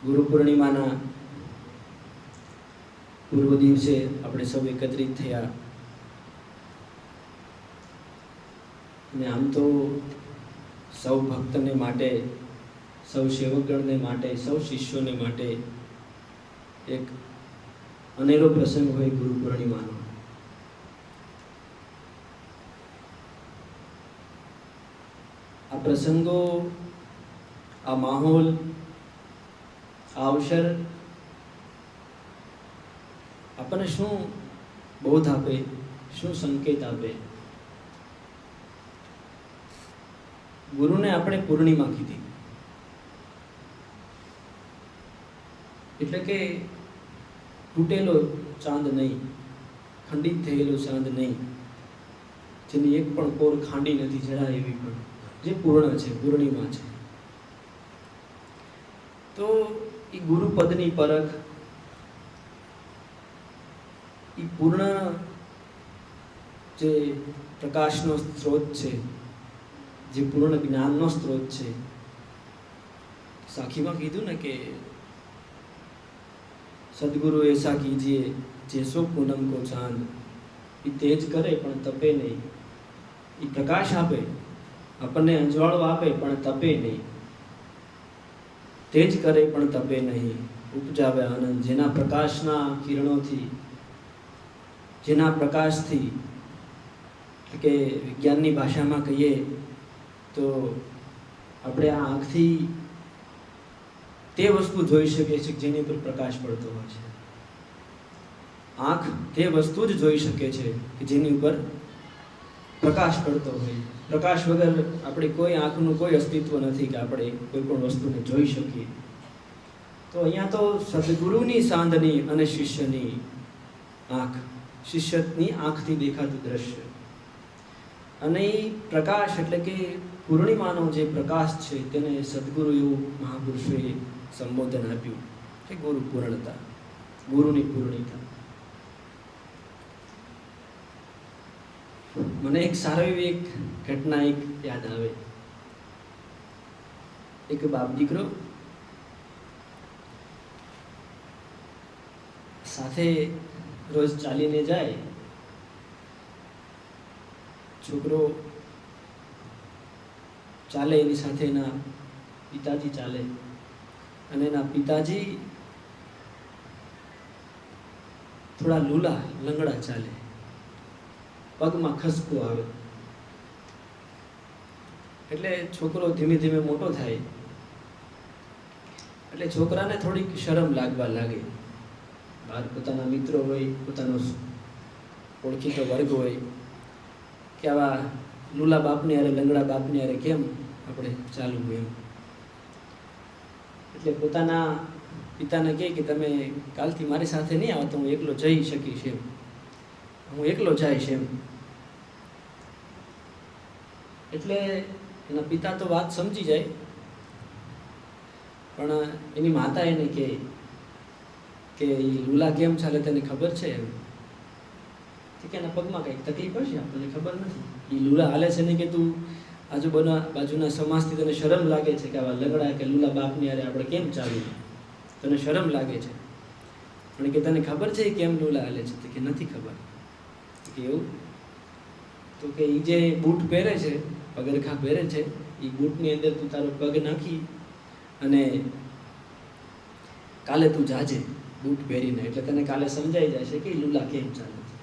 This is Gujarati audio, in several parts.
ગુરુ પૂર્ણિમાના પૂર્વ દિવસે આપણે સૌ એકત્રિત થયા અને આમ તો સૌ ભક્તને માટે, સૌ સેવકગણને માટે, સૌ શિષ્યોને માટે એક અનેરો પ્રસંગ હોય ગુરુ પૂર્ણિમાનો. આ પ્રસંગો, આ માહોલ, આ અવસર આપણને શું બોધ આપે, શું સંકેત આપે? ગુરુને આપણે પૂર્ણિમા કીધી એટલે કે તૂટેલો ચાંદ નહીં, ખંડિત થયેલો ચાંદ નહીં, જેની એક પણ કોર ખાંડી નથી જરા એવી, પણ જે પૂર્ણ છે, પૂર્ણિમા છે. તો એ ગુરુપદની પરખ, એ પૂર્ણ જે પ્રકાશનો સ્ત્રોત છે, જે પૂર્ણ જ્ઞાનનો સ્ત્રોત છે. સાખીમાં કીધું ને કે સદગુરુ એસા કીજીએ જેસો પૂનમ કો ચાંદ. એ તેજ કરે પણ તપે નહીં, એ પ્રકાશ આપે, આપણને અંજવાળો આપે પણ તપે નહીં, તેજ કરે પણ તપે નહીં, ઉપજાવે આનંદ. જેના પ્રકાશના કિરણોથી, જેના પ્રકાશથી, એટલે કે વિજ્ઞાનની ભાષામાં કહીએ તો આપણે આ આંખથી તે વસ્તુ જોઈ શકીએ છીએ જેની ઉપર પ્રકાશ પડતો હોય છે. આંખ તે વસ્તુ જ જોઈ શકે છે કે જેની ઉપર પ્રકાશ પડતો હોય. પ્રકાશ વગર આપણી કોઈ આંખનું કોઈ અસ્તિત્વ નથી કે આપણે કોઈ પણ વસ્તુને જોઈ શકીએ. તો અહીંયા તો સદગુરુની સાંદની અને શિષ્યની આંખ, શિષ્યની આંખથી દેખાતું દ્રશ્ય, અને એ પ્રકાશ એટલે કે પૂર્ણિમાનો જે પ્રકાશ છે તેને સદગુરુ એવું મહાપુરુષોએ સંબોધન આપ્યું કે ગુરુ પૂર્ણતા, ગુરુની પૂર્ણિતા. મને એક સારો એવી એક ઘટના એક યાદ આવે. એક બાપ દીકરો સાથે રોજ ચાલીને જાય. છોકરો ચાલે, એની સાથે એના પિતાજી ચાલે, અને એના પિતાજી થોડા લૂલા લંગડા ચાલે, પગમાં ખસકો આવે. એટલે છોકરો ધીમે ધીમે મોટો થાય એટલે છોકરાને થોડીક શરમ લાગવા લાગે. બહાર પોતાના મિત્રો હોય, પોતાનો ઓળખીતો વર્ગ હોય કે આવા લૂલા બાપની હારે, લંગડા બાપની હારે કેમ આપણે ચાલવું એમ. એટલે પોતાના પિતાને કહે કે તમે કાલથી મારી સાથે નહીં આવો તો હું એકલો જઈ શકીશ એમ, હું એકલો જઈશ એમ. એટલે એના પિતા તો વાત સમજી જાય, પણ એની માતા એને કહે કે એ લૂલા કેમ ચાલે તને ખબર છે એમ. કે એના પગમાં કંઈક તકલીફ હશે, આપણને ખબર નથી. એ લૂલા હાલે છે ને કે તું બાજુના સમાજથી તને શરમ લાગે છે કે આવા લંગડા કે લૂલા બાપની હારે આપણે કેમ ચાલવું, તને શરમ લાગે છે. પણ કે તને ખબર છે કેમ લૂલા હાલે છે? કે નથી ખબર. કે એવું? તો કે એ જે બૂટ પહેરે છે, પગરખા પહેરે છે, એ બૂટની અંદર તું તારો પગ નાખી અને કાલે તું જાજે બૂટ પહેરીને, એટલે તને કાલે સમજાઈ જશે કે લૂલા કેમ ચાલે છે.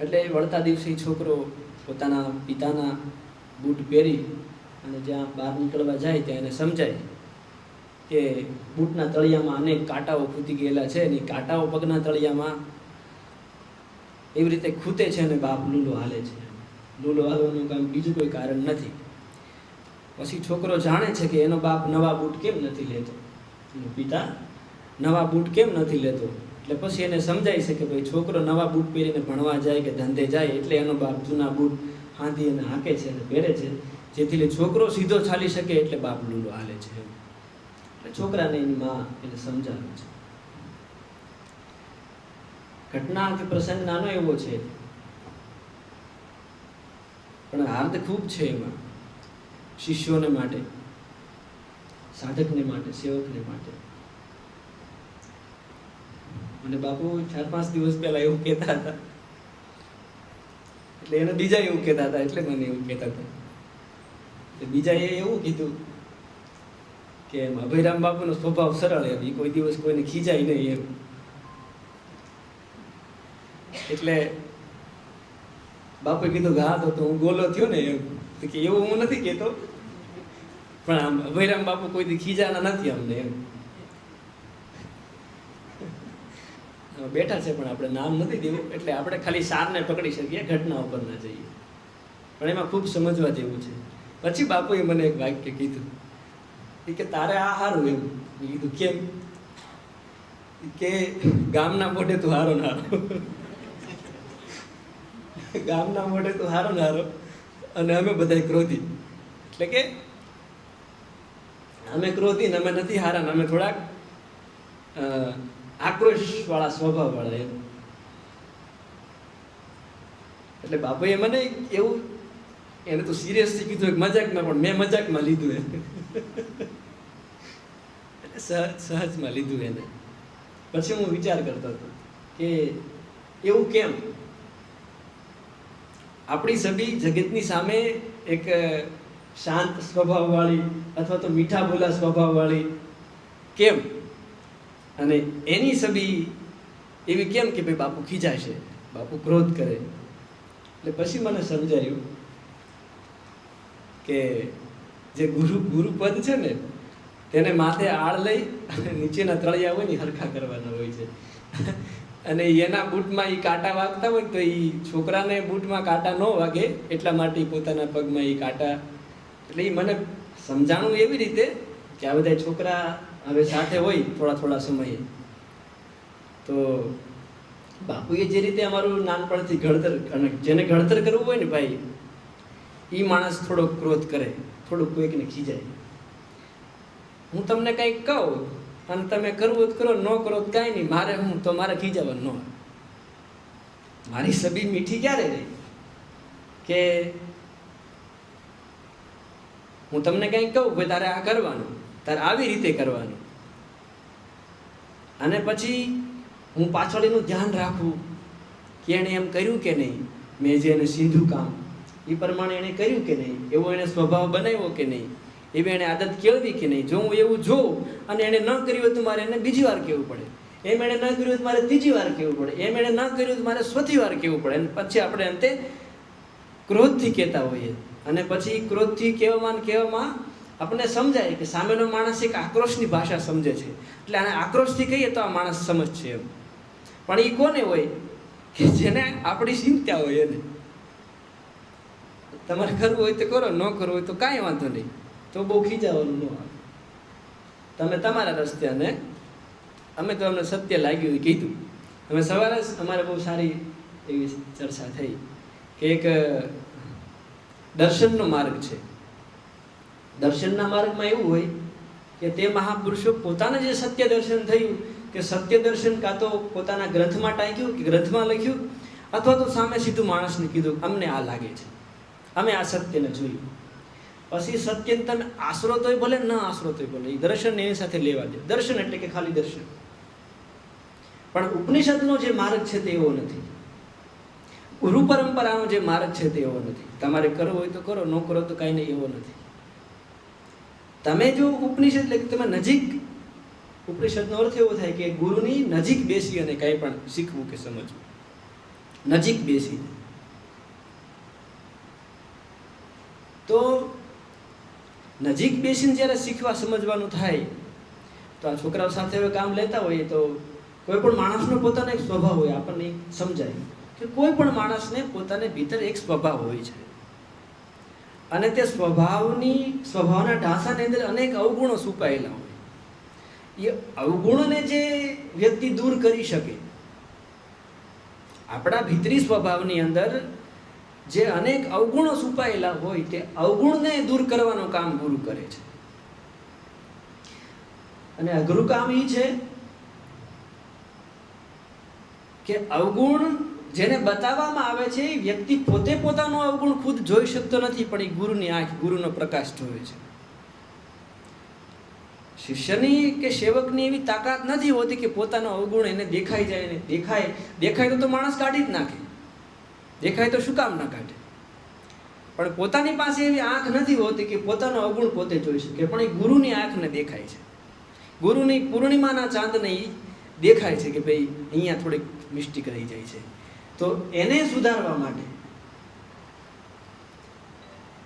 એટલે વળતા દિવસે છોકરો પોતાના પિતાના બૂટ પહેરી અને જ્યાં બહાર નીકળવા જાય ત્યાં એને સમજાય કે બૂટના તળિયામાં અનેક કાંટાઓ ખૂતી ગયેલા છે, અને કાંટાઓ પગના તળિયામાં એવી રીતે ખૂતે છે અને બાપ લૂલો હાલે છે. લૂલો હાલવાનું કામ બીજું કોઈ કારણ નથી. પછી છોકરો જાણે છે કે એનો બાપ નવા બૂટ કેમ નથી લેતો, એનો પિતા નવા બૂટ કેમ નથી લેતો. એટલે પછી એને સમજાય છે કે ભાઈ છોકરો નવા બૂટ પહેરીને ભણવા જાય કે ધંધે જાય એટલે એનો બાપ જૂના બૂટ હાંધી અને હાંકે છે અને પહેરે છે, જેથી છોકરો સીધો ચાલી શકે એટલે બાપ લૂલો હાલે છે. એટલે છોકરાને એની માં એને સમજાવે છે. ઘટના કે પ્રસંગ નાનો એવો છે, પણ હાર્દ ખૂબ છે એમાં શિષ્યોને માટે. સાધકને માટે, સેવકને માટે. અને બાપુ 4-5 દિવસ પહેલા એવું કહેતા હતા, એટલે એને બીજા એવું કહેતા હતા, એટલે મને એવું કહેતા હતા. બીજા એવું કીધું કે અભયરામ બાપુનો સ્વભાવ સરળ એમ, એ કોઈ દિવસ કોઈને ખીજાય નહીં એમ. એટલે બાપુએ કીધું કે હા તો હું ગોલો થયો ને એમ, તો કે એવું હું નથી કહેતો, પણ આમ અભયરામ બાપુ કોઈ ખીજાના નથી અમને એમ. બેઠા છે પણ આપણે નામ નથી દેવું, એટલે આપણે ખાલી સારને પકડી શકીએ, ઘટના ઉપર ના જઈએ. પણ એમાં ખૂબ સમજવા જેવું છે. પછી બાપુએ મને એક વાક્ય કીધું કે તારે આ હારું એમ. મેં કીધું કેમ? કે ગામના મોઢે તું હારો ને હારો, ગામના મોઢે તું હારો ને હારો, અને અમે બધા ક્રોધી. એટલે કે અમે ક્રોધી ને અમે નથી હારા, અમે થોડાક આક્રોશ વાળા સ્વભાવ વાળા એમ. એટલે બાપુએ મને એવું, એને તો સિરિયસલી કીધું એક મજાકમાં, પણ મેં મજાકમાં લીધું એને, સહજમાં લીધું એને. પછી હું વિચાર કરતો હતો કે એવું કેમ? આપણી છબી જગતની સામે એક શાંત સ્વભાવવાળી અથવા તો મીઠા બોલા સ્વભાવવાળી કેમ, અને એની છબી એવી કેમ કે ભાઈ બાપુ ખીજાશે, બાપુ ક્રોધ કરે. એટલે પછી મને સમજાયું કે જે ગુરુપદ છે ને, તેને માથે આળ લઈ અને નીચેના તળિયા હોય ને હરખા કરવાના હોય છે. અને એના બૂટમાં એ કાંટા વાગતા હોય તો એ છોકરાને બૂટમાં કાંટા ન વાગે એટલા માટે પોતાના પગમાં એ કાંટા. એટલે એ મને સમજાણું એવી રીતે કે આ બધા છોકરા હવે સાથે હોય થોડા સમયે, તો બાપુએ જે રીતે અમારું નાનપણથી ઘડતર, અને જેને ઘડતર કરવું હોય ને ભાઈ, એ માણસ થોડોક ક્રોધ કરે, થોડુંક કોઈકને ખીજાય. હું તમને કંઈક કહું અને તમે કરવું જ કરો, ન કરો તો કાંઈ નહીં, મારે હું તો મારે ખીજાવાનું ન. મારી છબી મીઠી ક્યારે રહી કે હું તમને કંઈક કહું ભાઈ તારે આ કરવાનું, તારે આવી રીતે કરવાનું, અને પછી હું પાછળ એનું ધ્યાન રાખું કે એણે એમ કર્યું કે નહીં, મેં જે એને સીધું કામ એ પ્રમાણે એણે કર્યું કે નહીં, એવો એણે સ્વભાવ બનાવ્યો કે નહીં, એવી એણે આદત કેળવી કે નહીં. જો હું એવું જોઉં અને એણે ન કર્યું તો મારે એને બીજી વાર કહેવું પડે, એમ એણે ન કર્યું તો મારે ત્રીજી વાર કહેવું પડે, એમ એણે ન કર્યું તો મારે ચોથી વાર કહેવું પડે. અને પછી આપણે અંતે ક્રોધથી કહેતા હોઈએ, અને પછી ક્રોધથી કહેવામાં આપણને સમજાય કે સામેનો માણસ એક આક્રોશની ભાષા સમજે છે, એટલે આને આક્રોશથી કહીએ તો આ માણસ સમજશે એમ. પણ એ કોને હોય કે જેને આપણી ચિંતા હોય એને. તમારે કરવું હોય તો કરો, ન કરવું હોય તો કાંઈ વાંધો નહીં, તો બહુ ખીજાવાનું ન આવે. તમે તમારા રસ્તે, અને અમે તો અમને સત્ય લાગ્યું એ કીધું. અમે સવારે જ અમારે બહુ સારી એવી ચર્ચા થઈ કે એક દર્શનનો માર્ગ છે. દર્શનના માર્ગમાં એવું હોય કે તે મહાપુરુષો પોતાને જે સત્ય દર્શન થયું, કે સત્ય દર્શન કાં તો પોતાના ગ્રંથમાં ટાંક્યું કે ગ્રંથમાં લખ્યું, અથવા તો સામે સીધું માણસને કીધું અમને આ લાગે છે, અમે આ સત્યને જોયું. પછી સત્યને તમે આશરો તોય ભલે, ન આશરો તોય ભલે, એ દર્શન એની સાથે લેવા દે. દર્શન એટલે કે ખાલી દર્શન. પણ ઉપનિષદનો જે માર્ગ છે તે એવો નથી, ગુરુ પરંપરાનો જે માર્ગ છે તે એવો નથી. તમારે કરવો હોય તો કરો, ન કરો તો કાંઈ નહીં, એવો નથી. તમે જો ઉપનિષદ એટલે કે તમે નજીક, ઉપનિષદનો અર્થ એવો થાય કે ગુરુની નજીક બેસી અને કંઈ પણ શીખવું કે સમજવું, નજીક બેસીને. તો નજીક બેસીને જ્યારે શીખવા સમજવાનું થાય, તો આ છોકરાઓ સાથે હવે કામ લેતા હોઈએ તો કોઈ પણ માણસનો પોતાનો એક સ્વભાવ હોય. આપણને સમજાય કે કોઈ પણ માણસને પોતાને ભીતર એક સ્વભાવ હોય છે, અને તે સ્વભાવના ઢાંચાની અંદર અનેક અવગુણો છુપાયેલા હોય. એ અવગુણોને જે વ્યક્તિ દૂર કરી શકે, આપણા ભીતરી સ્વભાવની અંદર જે અનેક અવગુણો છુપાયેલા હોય, તે અવગુણને દૂર કરવાનું કામ ગુરુ કરે છે. અને અઘરું કામ એ છે કે અવગુણ જેને બતાવવામાં આવે છે એ વ્યક્તિ પોતે પોતાનો અવગુણ ખુદ જોઈ શકતો નથી, પણ એ ગુરુની આંખ, ગુરુનો પ્રકાશ જોવે છે. શિષ્યની કે સેવકની એવી તાકાત નથી હોતી કે પોતાનો અવગુણ એને દેખાઈ જાય ને દેખાય તો માણસ કાઢી જ નાખે, દેખાય તો શું કામ ના કાઢે, પણ પોતાની પાસે એવી આંખ નથી હોતી કે પોતાનો અવગુણ પોતે જોઈ શકે. પણ એ ગુરુની આંખને દેખાય છે, ગુરુની પૂર્ણિમાના ચાંદને દેખાય છે કે ભાઈ અહીંયા થોડીક મિસ્ટેક રહી જાય છે. તો એને સુધારવા માટે,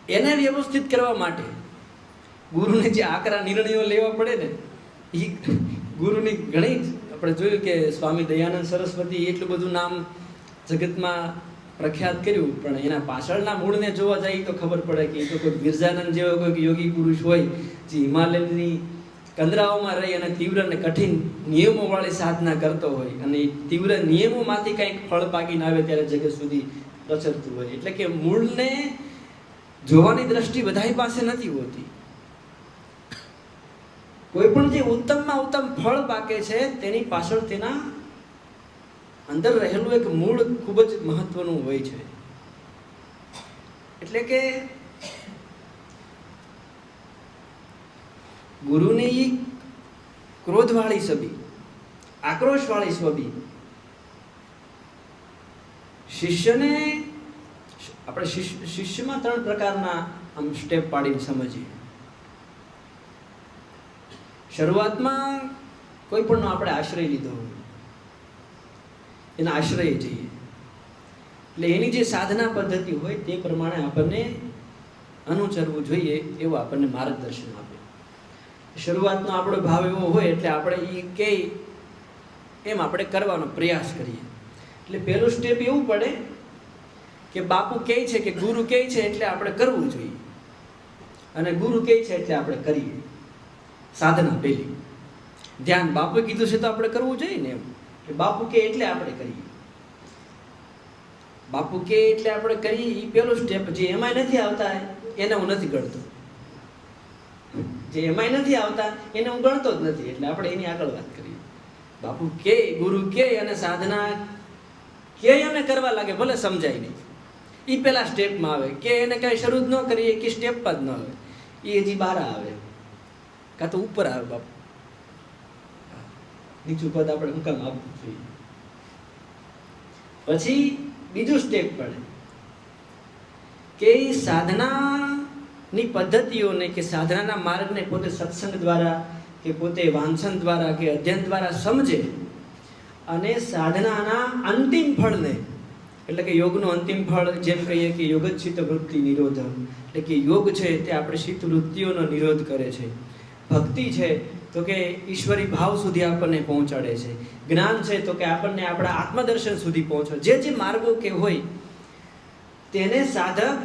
એને વ્યવસ્થિત કરવા માટે ગુરુને જે આકરા નિર્ણયો લેવા પડે ને, એ ગુરુની ઘણી આપણે જોયું કે સ્વામી દયાનંદ સરસ્વતી એટલું બધું નામ જગતમાં પ્રખ્યાત કર્યું, પણ એના પાછળના મૂળને જોવા જાય તો ખબર પડે કે એ તો કોઈ બિરજાનંદ જેવો કોઈ યોગી પુરુષ હોય જે હિમાલયની કંદરાઓમાં રહી અને તીવ્ર અને કઠિન નિયમોવાળી સાધના કરતો હોય અને એ તીવ્ર નિયમોમાંથી કંઈક ફળ પાકીને આવે ત્યારે જગત સુધી પ્રસરતું હોય. એટલે કે મૂળને જોવાની દ્રષ્ટિ બધાય પાસે નથી હોતી. કોઈ પણ જે ઉત્તમમાં ઉત્તમ ફળ પાકે છે તેની પાછળ તેના અંદર રહેલું એક મૂળ ખૂબ જ મહત્વનું હોય છે. એટલે કે ગુરુની ક્રોધવાળી છબી, આક્રોશવાળી છબી શિષ્યને આપણે શિષ્યમાં 3 પ્રકારના આમ સ્ટેપ પાડીને સમજીએ. શરૂઆતમાં કોઈ પણનો આપણે આશ્રય લીધો હોય, એના આશ્રય જઈએ એટલે એની જે સાધના પદ્ધતિ હોય તે પ્રમાણે આપણને અનુસરવું જોઈએ એવું આપણને માર્ગદર્શન આપે. શરૂઆતનો આપણો ભાવ એવો હોય એટલે આપણે એ કહે એમ આપણે કરવાનો પ્રયાસ કરીએ. એટલે પહેલું સ્ટેપ એવું પડે કે બાપુ કહે છે કે ગુરુ કહે છે એટલે આપણે કરવું જોઈએ, અને ગુરુ કહે છે એટલે આપણે કરીએ. સાધના પહેલી ધ્યાન, બાપુએ કીધું છે તો આપણે કરવું જોઈએ ને, એમ બાપુ કહે એટલે આપણે કરીએ, બાપુ કહે એટલે આપણે કરીએ. એ પહેલો સ્ટેપ. જે એમાંય નથી આવતા એને હું નથી ગણતો, જે એમાંય નથી આવતા એને હું ગણતો જ નથી. એટલે આપણે એની આગળ વાત કરીએ. બાપુ કે, ગુરુ કે અને સાધના કે અને કરવા લાગે, ભલે સમજાય નહીં, એ પેલા સ્ટેપમાં આવે. કે એને કઈ શરૂ જ ન કરીએ કે સ્ટેપ જ ન આવે, એ હજી બહાર આવે કાં તો ઉપર આવે. બાપુ નીચું પદ આપણે હું કામ આપવું જોઈએ. પછી બીજું સ્ટેપ પડે કે સાધનાની પદ્ધતિઓને કે સાધનાના માર્ગને પોતે સત્સંગ દ્વારા કે પોતે વાંચન દ્વારા કે અધ્યયન દ્વારા સમજે અને સાધનાના અંતિમ ફળને, એટલે કે યોગનું અંતિમ ફળ જેમ કહીએ કે યોગચ્છિત વૃત્તિ નિરોધ, એટલે કે યોગ છે તે આપણે ચિત્ત વૃત્તિઓનો નિરોધ કરે છે. ભક્તિ છે તો કે ઈશ્વરી ભાવ સુધી આપણને પહોંચાડે છે. જ્ઞાન છે તો કે આપણને આપણા આત્મદર્શન સુધી પહોંચાડે. જે માર્ગો કે હોય તેને સાધક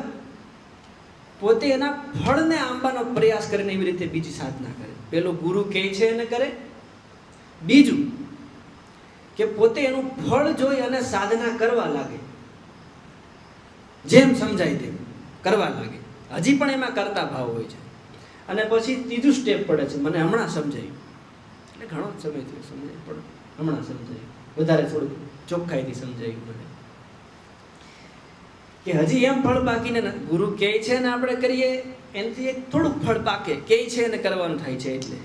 પોતે એના ફળને આંબાનો પ્રયાસ કરીને એવી રીતે બીજી સાધના કરે. પેલું ગુરુ કહે છે એને કરે, બીજું કે પોતે એનું ફળ જોઈ અને સાધના કરવા લાગે, જેમ સમજાય તેમ કરવા લાગે. હજી પણ એમાં કરતા ભાવ હોય છે. અને પછી ત્રીજું સ્ટેપ પડે છે, મને હમણાં સમજાયું, એટલે ઘણો સમય થયો સમજાય પણ હમણાં સમજાયું, વધારે થોડુંક ચોખ્ખાઈથી સમજાયું મને કે હજી એમ ફળ બાકીને ગુરુ કહે છે ને આપણે કરીએ એનાથી એક થોડુંક ફળ પાકે, કહે છે ને કરવાનું થાય છે. એટલે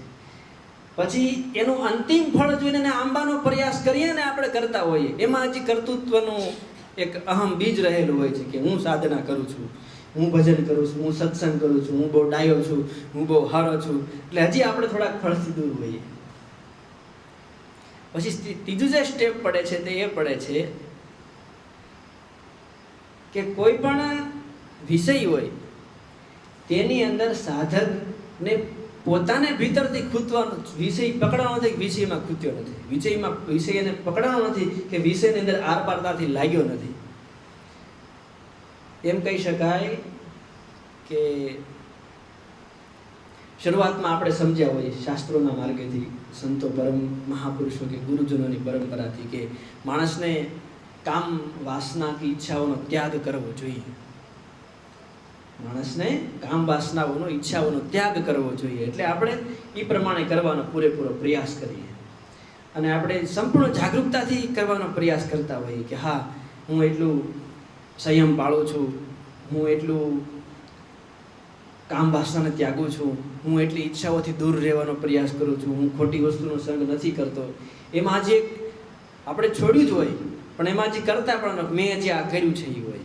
પછી એનું અંતિમ ફળ જોઈને આંબાનો પ્રયાસ કરીએ ને આપણે કરતા હોઈએ, એમાં હજી કર્તૃત્વનું એક અહમ બીજ રહેલું હોય છે કે હું સાધના કરું છું, હું ભજન કરું છું, હું સત્સંગ કરું છું, હું બહુ ડાયો છું, હું બહુ હારો છું. એટલે હજી આપણે થોડાક ફળથી દૂર હોઈએ. પછી ત્રીજું જે સ્ટેપ પડે છે તે એ પડે છે કે કોઈ પણ વિષય હોય તેની અંદર સાધકને પોતાને ભીતરથી ખૂંચવાનો, વિષય પકડવાનો નથી, વિષયમાં ખૂંચ્યો નથી, વિષયને પકડવાનો નથી કે વિષયની અંદર આરપારતાથી લાગ્યો નથી. એમ કહી શકાય કે શરૂઆતમાં આપણે સમજ્યા હોઈએ શાસ્ત્રોના માર્ગેથી, સંતો પરમ મહાપુરુષો કે ગુરુજનોની પરંપરાથી કે માણસને કામ વાસના કે ઈચ્છાઓનો ત્યાગ કરવો જોઈએ. માણસને કામ વાસનાઓનો, ઈચ્છાઓનો ત્યાગ કરવો જોઈએ. એટલે આપણે એ પ્રમાણે કરવાનો પૂરેપૂરો પ્રયાસ કરીએ અને આપણે સંપૂર્ણ જાગૃતતાથી કરવાનો પ્રયાસ કરતા હોઈએ કે હા, હું એટલું સંયમ પાળું છું, હું એટલું કામ વાસનાને ત્યાગું છું, હું એટલી ઈચ્છાઓથી દૂર રહેવાનો પ્રયાસ કરું છું, હું ખોટી વસ્તુનો સંગ નથી કરતો. એમાં જે આપણે છોડ્યું જ હોય પણ એમાં જે કરતા પણ મેં જે આ કર્યું છે એ હોય.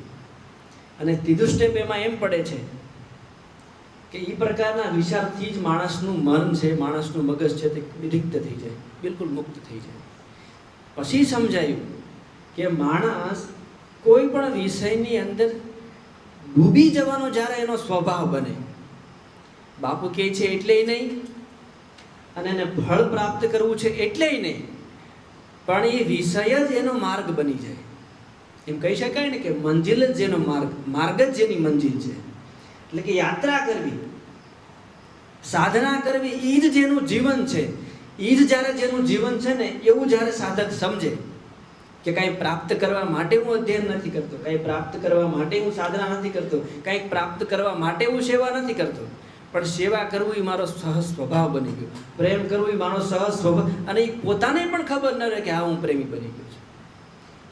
અને ત્રીજું સ્ટેપ એમાં એમ પડે છે કે એ પ્રકારના વિચારથી જ માણસનું મન છે, માણસનું મગજ છે તે રિક્ત થઈ જાય, બિલકુલ મુક્ત થઈ જાય. પછી સમજાયું કે માણસ કોઈ પણ વિષયની અંદર ડૂબી જવાનો જ્યારે એનો સ્વભાવ બને, બાપુ કહે છે એટલેય નહીં અને એને ફળ પ્રાપ્ત કરવું છે એટલેય નહીં, પણ એ વિષય જ એનો માર્ગ બની જાય. એમ કહી શકાય ને કે મંજિલ જ જેનો માર્ગ જ જેની મંજિલ છે. એટલે કે યાત્રા કરવી, સાધના કરવી એ જ જેનું જીવન છે. એ જ જ્યારે જેનું જીવન છે ને એવું જ્યારે સાધક સમજે કે કાંઈ પ્રાપ્ત કરવા માટે હું અધ્યયન નથી કરતો, કાંઈ પ્રાપ્ત કરવા માટે હું સાધના નથી કરતો, કાંઈક પ્રાપ્ત કરવા માટે હું સેવા નથી કરતો, પણ સેવા કરવું એ મારો સહજ સ્વભાવ બની ગયો, પ્રેમ કરવું એ મારો સહજ સ્વભાવ. અને એ પોતાને પણ ખબર ન રહે કે હા હું પ્રેમી બની ગયો છું.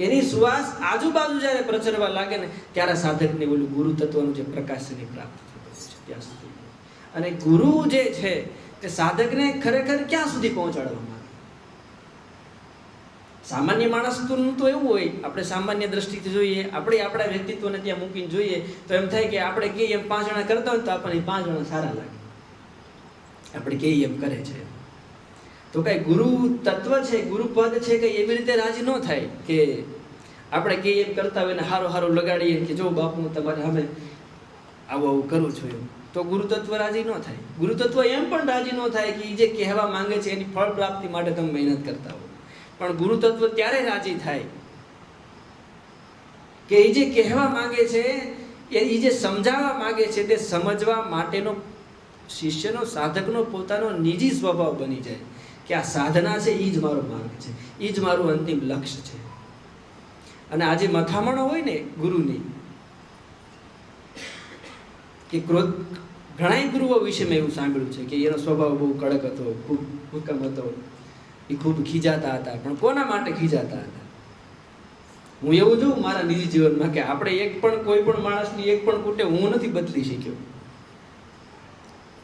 એની સુવાસ આજુબાજુ જ્યારે પ્રચરવા લાગે ને ત્યારે સાધકને ઓલું ગુરુ તત્વનું જે પ્રકાશ છે પ્રાપ્ત થતો છે ત્યાં સુધી. અને ગુરુ જે છે તે સાધકને ખરેખર ક્યાં સુધી પહોંચાડવા માંગે. સામાન્ય માણસનું તો એવું હોય, આપણે સામાન્ય દ્રષ્ટિથી જોઈએ, આપણે આપણા વ્યક્તિત્વને ત્યાં મૂકીને જોઈએ તો એમ થાય કે આપણે કહીએ એમ 5 જણા કરતા હોય તો આપણને 5 જણા સારા લાગે, આપણે કહીએ એમ કરે છે. તો કઈ ગુરુ તત્વ છે, ગુરુ પદ છે કે એવી રીતે રાજી ન થાય કે આપણે કહીએ એમ કરતા હોય ને હારું હારું લગાડીએ કે જો બાપુ હું તમારે સામે આવું આવું કરું છું એમ, તો ગુરુ તત્વ રાજી ન થાય. ગુરુ તત્વ એમ પણ રાજી ન થાય કે એ જે કહેવા માંગે છે એની ફળ પ્રાપ્તિ માટે તમે મહેનત કરતા હો. પણ ગુરુ તત્વ ત્યારે રાજી થાય કે એ જે કહેવા માંગે છે, એ જે સમજાવવા માંગે છે તે સમજવા માટેનો શિષ્યનો, સાધકનો પોતાનો નિજી સ્વભાવ બની જાય કે આ સાધના છે એ જ મારો માર્ગ છે, એ જ મારું અંતિમ લક્ષ્ય છે. અને આજે મથામણો હોય ને ગુરુની કે ક્રોધ, ઘણા ગુરુઓ વિશે મેં એવું સાંભળ્યું છે કે એનો સ્વભાવ બહુ કડક હતો, ખૂબ હુકમ હતો, એ ખૂબ ખીજાતા હતા. પણ કોના માટે ખીજાતા હતા? હું એવું જોઉં મારા નિજી જીવનમાં કે આપણે એક પણ કોઈ પણ માણસની એક પણ કુટે હું નથી બદલી શક્યો.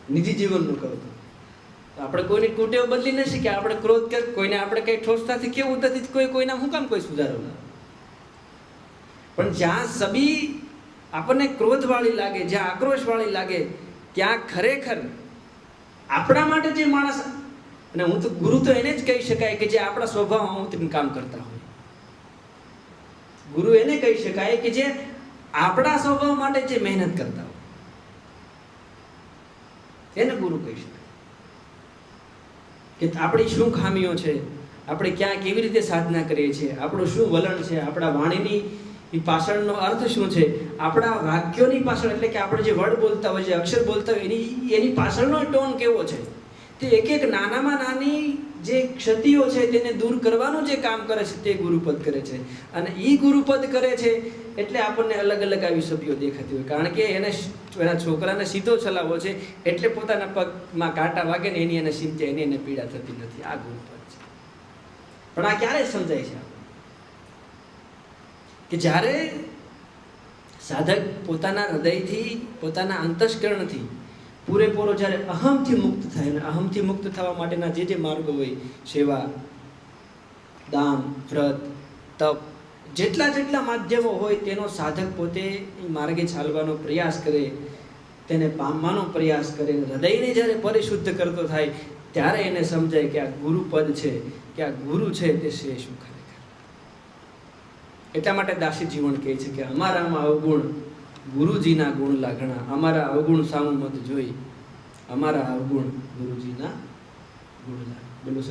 નિજી જીવનનું કહું તો આપણે કોઈની કુટેવ બદલી ન શીખ્યા. આપણે ક્રોધ કે કોઈને આપણે કંઈ ઠોસતાથી કેવું નથી, કોઈના હું કામ કોઈ સુધારો ના. પણ જ્યાં સબી આપણને ક્રોધવાળી લાગે, જ્યાં આક્રોશવાળી લાગે, ત્યાં ખરેખર આપણા માટે જે માણસ, અને હું તો ગુરુ તો એને જ કહી શકાય કે જે આપણા સ્વભાવ અમુક કામ કરતા હોય. ગુરુ એને કહી શકાય કે જે આપણા સ્વભાવ માટે જે મહેનત કરતા હોય એને ગુરુ કહી શકાય. કે આપણી શું ખામીઓ છે, આપણે ક્યાં કેવી રીતે સાધના કરીએ છીએ, આપણું શું વલણ છે, આપણા વાણીની પાછળનો અર્થ શું છે, આપણા વાક્યોની પાછળ એટલે કે આપણે જે વર્ડ બોલતા હોય, જે અક્ષર બોલતા હોય એની પાછળનો ટોન કેવો છે, તે એક એક નાનામાં નાની જે ક્ષતિઓ છે તેને દૂર કરવાનું જે કામ કરે છે તે ગુરુપદ કરે છે. અને એ ગુરુપદ કરે છે એટલે આપણને અલગ અલગ આવી છબીઓ દેખાતી હોય, કારણ કે એના છોકરાને સીધો ચલાવવો છે એટલે પોતાના પગમાં કાંટા વાગે ને એની એને ચિંતા, એને પીડા થતી નથી. આ ગુરુપદ છે. પણ આ ક્યારે સમજાય છે કે જ્યારે સાધક પોતાના હૃદયથી, પોતાના અંતસ્કરણથી પૂરેપૂરો જ્યારે અહમથી મુક્ત થાય. અને અહમથી મુક્ત થવા માટેના જે માર્ગો હોય, સેવા, દાન, વ્રત, તપ, જેટલા માધ્યમો હોય તેનો સાધક પોતે માર્ગે ચાલવાનો પ્રયાસ કરે, તેને પામવાનો પ્રયાસ કરે. હૃદયને જ્યારે પરિશુદ્ધ કરતો થાય ત્યારે એને સમજાય કે આ ગુરુપદ છે, કે આ ગુરુ છે તે છે શું ખરેખર. એટલા માટે દાસી જીવન કહે છે કે અમારામાં અવગુણ ગુરુજીના ગુણ લાગણા, અમારા અવગુણ સામું મત જોઈ, અમારા અવગુણ ગુરુજીના ગુણ લાગણા. બોલો.